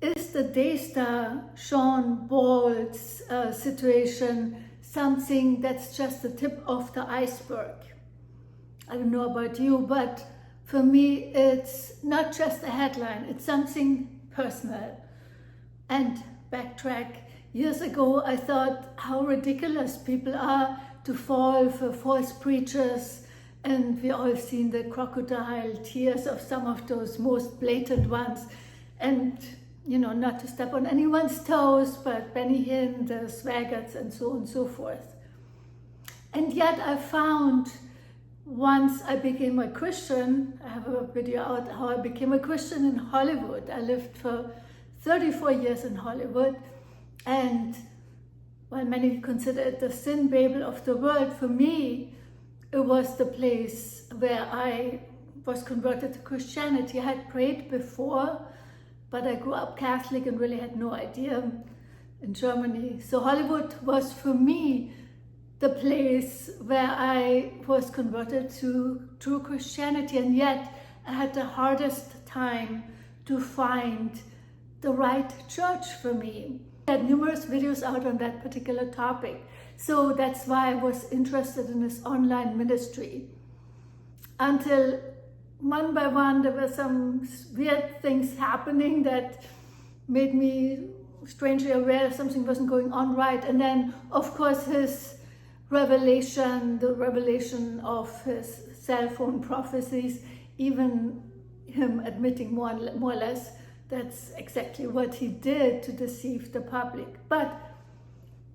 is the Daystar Shawn Bolz situation something that's just the tip of the iceberg? I don't know about you, but for me it's not just a headline, it's something personal. And backtrack, years ago I thought how ridiculous people are to fall for false preachers, and we all seen the crocodile tears of some of those most blatant ones. And you know, not to step on anyone's toes, but Benny Hinn, the Swaggarts, and so on and so forth. And yet I found, once I became a Christian, I have a video out how I became a Christian in Hollywood. I lived for 34 years in Hollywood, and while many consider it the sin Babel of the world, for me, it was the place where I was converted to Christianity. I had prayed before, but I grew up Catholic and really had no idea in Germany. So Hollywood was for me the place where I was converted to true Christianity, and yet I had the hardest time to find the right church for me. I had numerous videos out on that particular topic. So that's why I was interested in this online ministry. Until one by one, there were some weird things happening that made me strangely aware something wasn't going on right. And then, of course, his revelation, the revelation of his cell phone prophecies, even him admitting more or less that's exactly what he did to deceive the public. But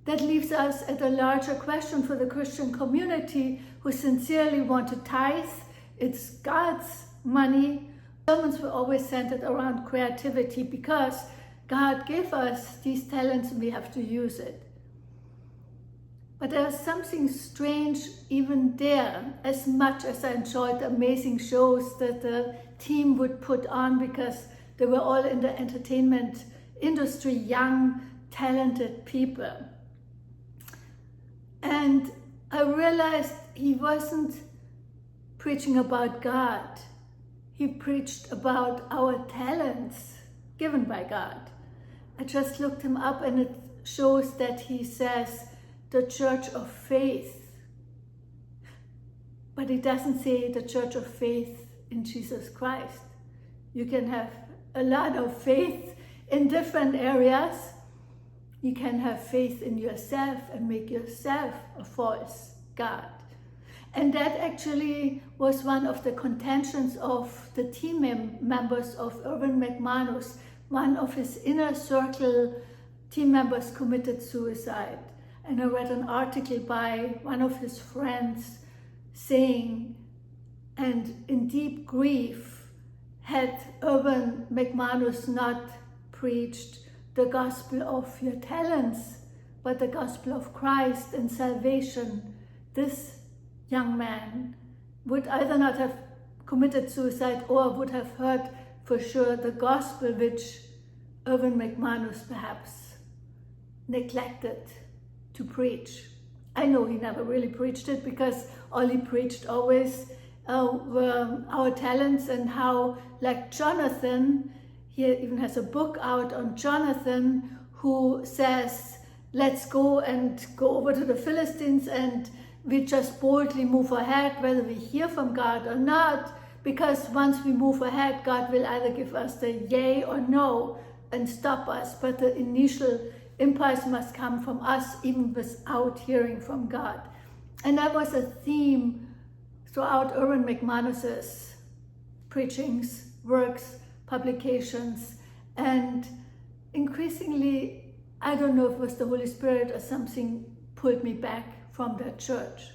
that leaves us at a larger question for the Christian community who sincerely want to tithe. It's God's money. Sermons were always centered around creativity because God gave us these talents and we have to use it. But there's something strange even there, as much as I enjoyed the amazing shows that the team would put on because they were all in the entertainment industry, young, talented people. And I realized he wasn't preaching about God. He preached about our talents given by God. I just looked him up and it shows that he says the church of faith. But he doesn't say the church of faith in Jesus Christ. You can have a lot of faith in different areas. You can have faith in yourself and make yourself a false God. And that actually was one of the contentions of the team members of Erwin McManus. One of his inner circle team members committed suicide. And I read an article by one of his friends saying, and in deep grief, had Erwin McManus not preached the gospel of your talents, but the gospel of Christ and salvation, this young man would either not have committed suicide or would have heard for sure the gospel which Erwin McManus perhaps neglected to preach. I know he never really preached it because all he preached always were our talents and how, like Jonathan, he even has a book out on Jonathan who says, let's go over to the Philistines and we just boldly move ahead, whether we hear from God or not, because once we move ahead, God will either give us the yay or no and stop us, but the initial impulse must come from us even without hearing from God. And that was a theme throughout Erwin McManus's preachings, works, publications, and increasingly, I don't know if it was the Holy Spirit or something pulled me back from that church.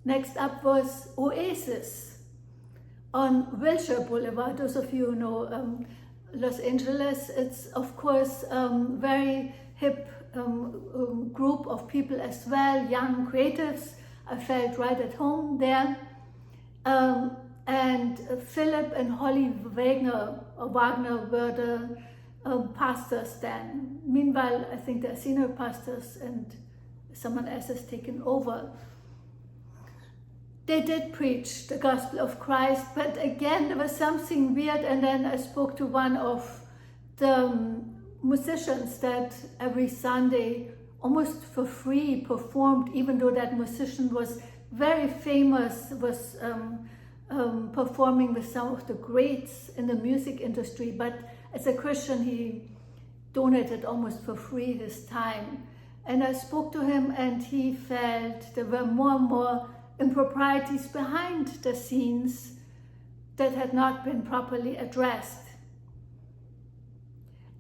Next up was Oasis on Wilshire Boulevard. Those of you who know Los Angeles, it's of course very hip group of people as well, young creatives. I felt right at home there. And Philip and Holly Wagner were the pastors then. Meanwhile, I think they're senior pastors and someone else has taken over. They did preach the gospel of Christ, but again, there was something weird. And then I spoke to one of the musicians that every Sunday, almost for free, performed, even though that musician was very famous, was performing with some of the greats in the music industry, but as a Christian, he donated almost for free his time. And I spoke to him, and he felt there were more and more improprieties behind the scenes that had not been properly addressed.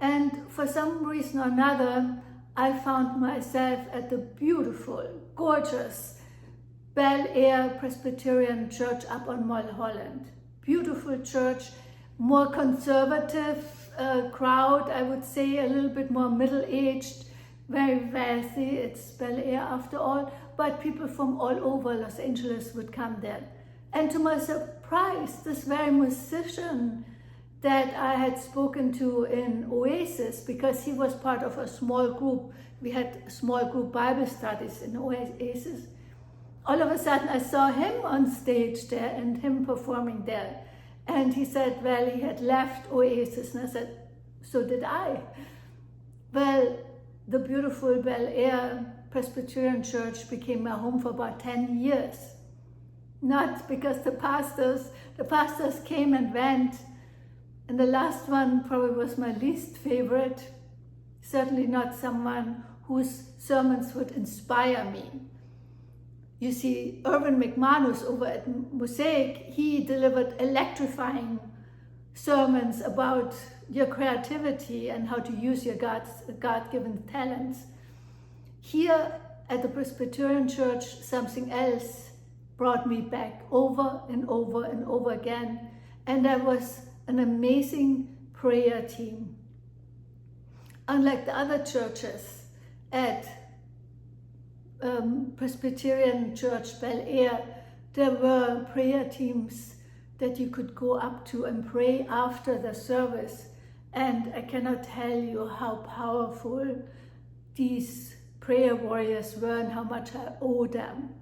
And for some reason or another, I found myself at the beautiful, gorgeous Bel Air Presbyterian Church up on Mulholland. Beautiful church, more conservative crowd, I would say, a little bit more middle-aged, very wealthy. It's Bel Air after all, but people from all over Los Angeles would come there. And to my surprise, this very musician that I had spoken to in Oasis, because he was part of a small group, we had small group Bible studies in Oasis. All of a sudden I saw him on stage there and him performing there. And he said, well, he had left Oasis, and I said, so did I. Well, the beautiful Bel Air Presbyterian Church became my home for about 10 years. Not because the pastors came and went, and the last one probably was my least favorite. Certainly not someone whose sermons would inspire me. You see, Erwin McManus over at Mosaic, he delivered electrifying sermons about your creativity and how to use your God-given talents. Here at the Presbyterian Church, something else brought me back over and over and over again, and there was an amazing prayer team. Unlike the other churches at Presbyterian Church Bel Air, there were prayer teams that you could go up to and pray after the service. And I cannot tell you how powerful these prayer warriors were and how much I owe them.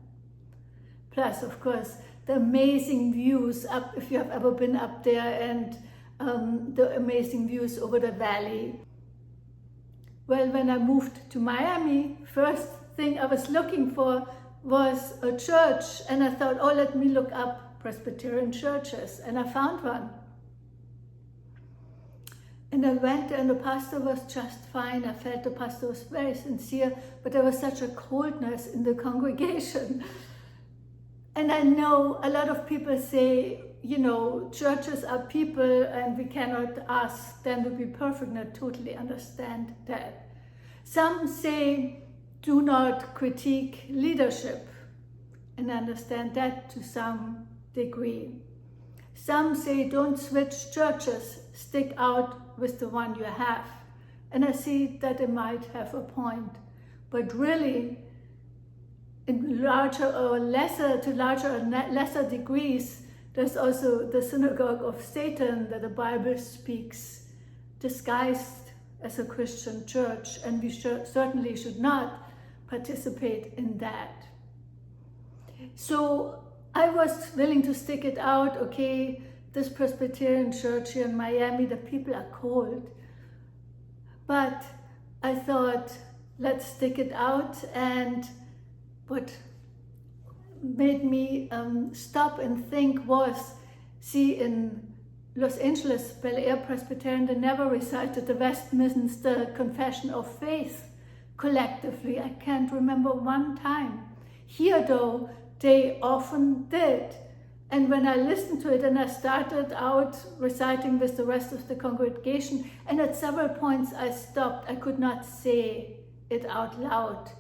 Plus, of course, the amazing views up, if you have ever been up there, and the amazing views over the valley. Well, when I moved to Miami, first thing I was looking for was a church, and I thought, oh, let me look up Presbyterian churches, and I found one. And I went there, and the pastor was just fine. I felt the pastor was very sincere, but there was such a coldness in the congregation. And I know a lot of people say, you know, churches are people and we cannot ask them to be perfect, and I totally understand that. Some say, do not critique leadership, and I understand that to some degree. Some say, don't switch churches, stick out with the one you have. And I see that it might have a point, but really, in larger or lesser degrees, there's also the synagogue of Satan that the Bible speaks, disguised as a Christian church, and we certainly should not participate in that. So I was willing to stick it out. Okay, this Presbyterian church here in Miami, the people are cold. But I thought, let's stick it out. And what made me stop and think was, see, in Los Angeles, Bel Air Presbyterian, they never recited the Westminster Confession of Faith collectively. I can't remember one time. Here, though, they often did. And when I listened to it, and I started out reciting with the rest of the congregation, and at several points I stopped. I could not say it out loud.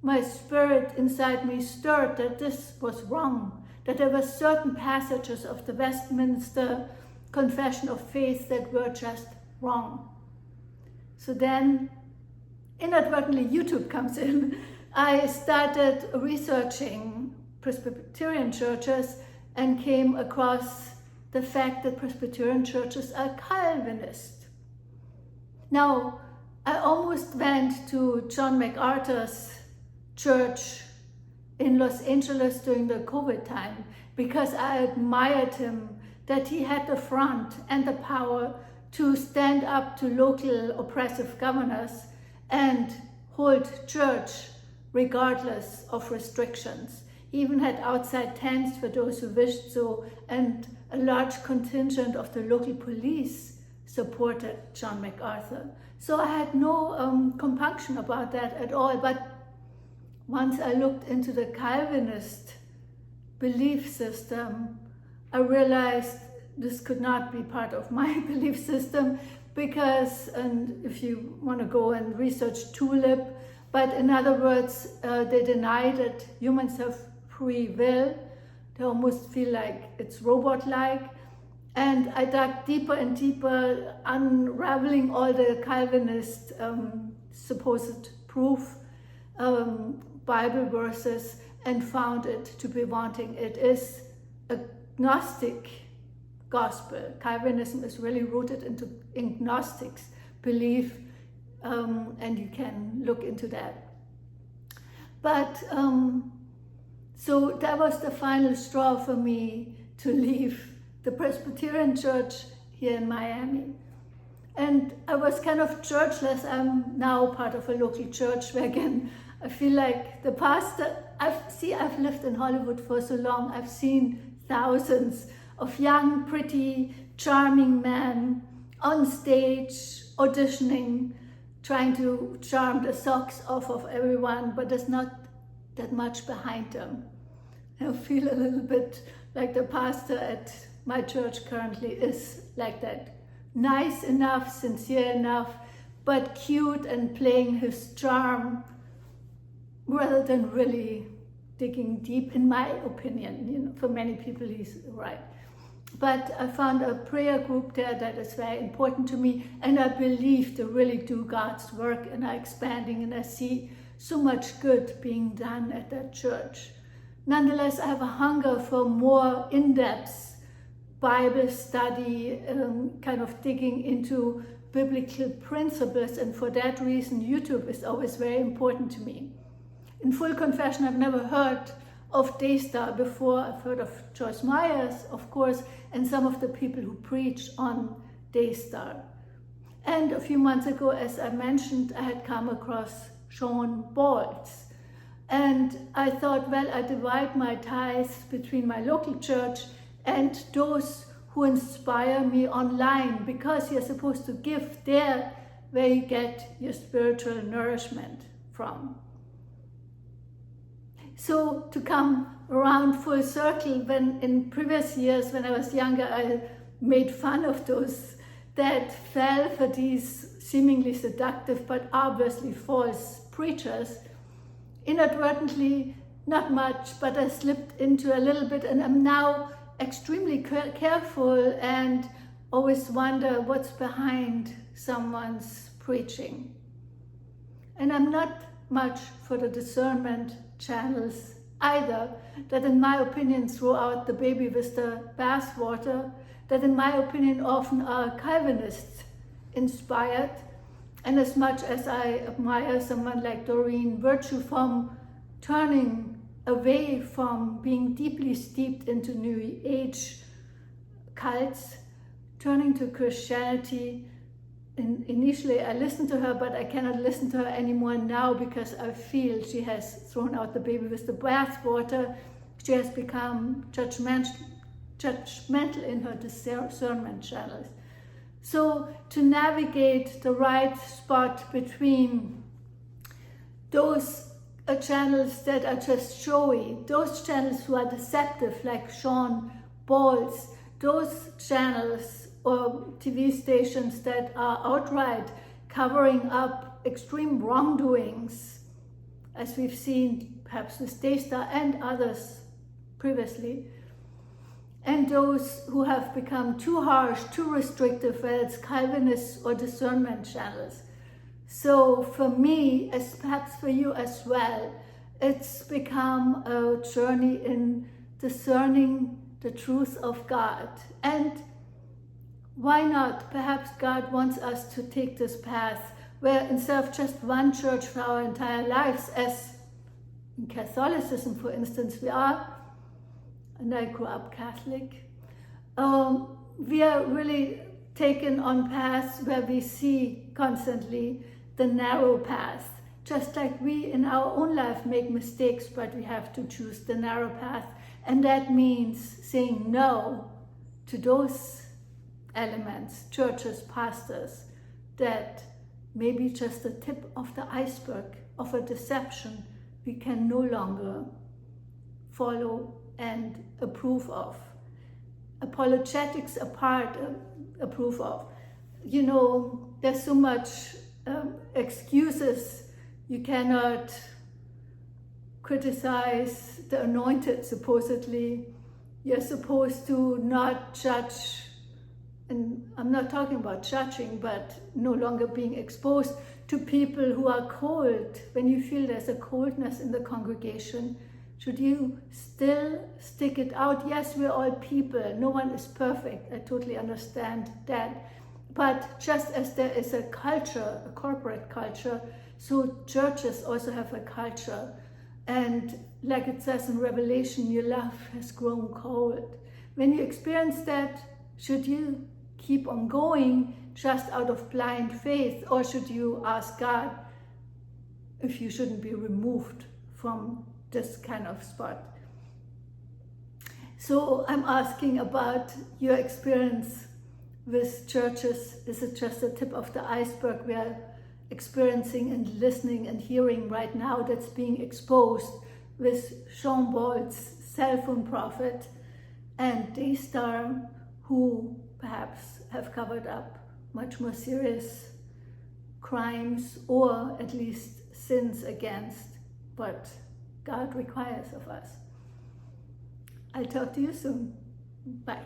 My spirit inside me stirred that this was wrong, that there were certain passages of the Westminster Confession of Faith that were just wrong. So then, inadvertently, YouTube comes in. I started researching Presbyterian churches and came across the fact that Presbyterian churches are Calvinist. Now, I almost went to John MacArthur's church in Los Angeles during the COVID time because I admired him, that he had the front and the power to stand up to local oppressive governors and hold church regardless of restrictions. He even had outside tents for those who wished so, and a large contingent of the local police supported John MacArthur. So I had no compunction about that at all, but once I looked into the Calvinist belief system, I realized this could not be part of my belief system because, and if you want to go and research TULIP, but in other words, they deny that humans have free will. They almost feel like it's robot-like. And I dug deeper and deeper, unraveling all the Calvinist supposed proof, Bible verses, and found it to be wanting. It is a Gnostic gospel. Calvinism is really rooted in Gnostics belief, and you can look into that. But so that was the final straw for me to leave the Presbyterian Church here in Miami. And I was kind of churchless. I'm now part of a local church where, again, I feel like the pastor, I've lived in Hollywood for so long. I've seen thousands of young, pretty, charming men on stage, auditioning, trying to charm the socks off of everyone, but there's not that much behind them. I feel a little bit like the pastor at my church currently is like that. Nice enough, sincere enough, but cute and playing his charm rather than really digging deep, in my opinion. You know, for many people he's right. But I found a prayer group there that is very important to me, and I believe they really do God's work and are expanding, and I see so much good being done at that church. Nonetheless, I have a hunger for more in-depth Bible study, kind of digging into biblical principles, and for that reason YouTube is always very important to me. In full confession, I've never heard of Daystar before. I've heard of Joyce Myers, of course, and some of the people who preach on Daystar. And a few months ago, as I mentioned, I had come across Shawn Bolz. And I thought, well, I divide my tithes between my local church and those who inspire me online, because you're supposed to give there where you get your spiritual nourishment from. So to come around full circle, when in previous years when I was younger, I made fun of those that fell for these seemingly seductive but obviously false preachers. Inadvertently, not much, but I slipped into a little bit, and I'm now extremely careful and always wonder what's behind someone's preaching. And I'm not much for the discernment channels either, that in my opinion throw out the baby with the bathwater, that in my opinion often are Calvinist inspired. And as much as I admire someone like Doreen Virtue from turning away from being deeply steeped into New Age cults, turning to Christianity, and initially I listened to her, but I cannot listen to her anymore now because I feel she has thrown out the baby with the bathwater. She has become judgmental in her discernment channels. So to navigate the right spot between those channels that are just showy, those channels who are deceptive like Shawn Bolz, those channels or TV stations that are outright covering up extreme wrongdoings, as we've seen perhaps with Daystar and others previously, and those who have become too harsh, too restrictive, whether it's Calvinist or discernment channels. So for me, as perhaps for you as well, it's become a journey in discerning the truth of God. And why not? Perhaps God wants us to take this path where instead of just one church for our entire lives, as in Catholicism, for instance, we are, and I grew up Catholic, we are really taken on paths where we see constantly the narrow path. Just like we in our own life make mistakes, but we have to choose the narrow path. And that means saying no to those elements, churches, pastors, that may be just the tip of the iceberg of a deception we can no longer follow and approve of. Apologetics apart, approve of. You know, there's so much excuses. You cannot criticize the anointed, supposedly. You're supposed to not judge, and I'm not talking about judging, but no longer being exposed to people who are cold. When you feel there's a coldness in the congregation, should you still stick it out? Yes, we're all people. No one is perfect. I totally understand that. But just as there is a culture, a corporate culture, so churches also have a culture. And like it says in Revelation, your love has grown cold. When you experience that, should you keep on going just out of blind faith, or should you ask God if you shouldn't be removed from this kind of spot? So I'm asking about your experience with churches. Is it just the tip of the iceberg we are experiencing and listening and hearing right now that's being exposed with Shawn Bolz, cell phone prophet, and Daystar, who perhaps have covered up much more serious crimes, or at least sins against what God requires of us? I'll talk to you soon. Bye.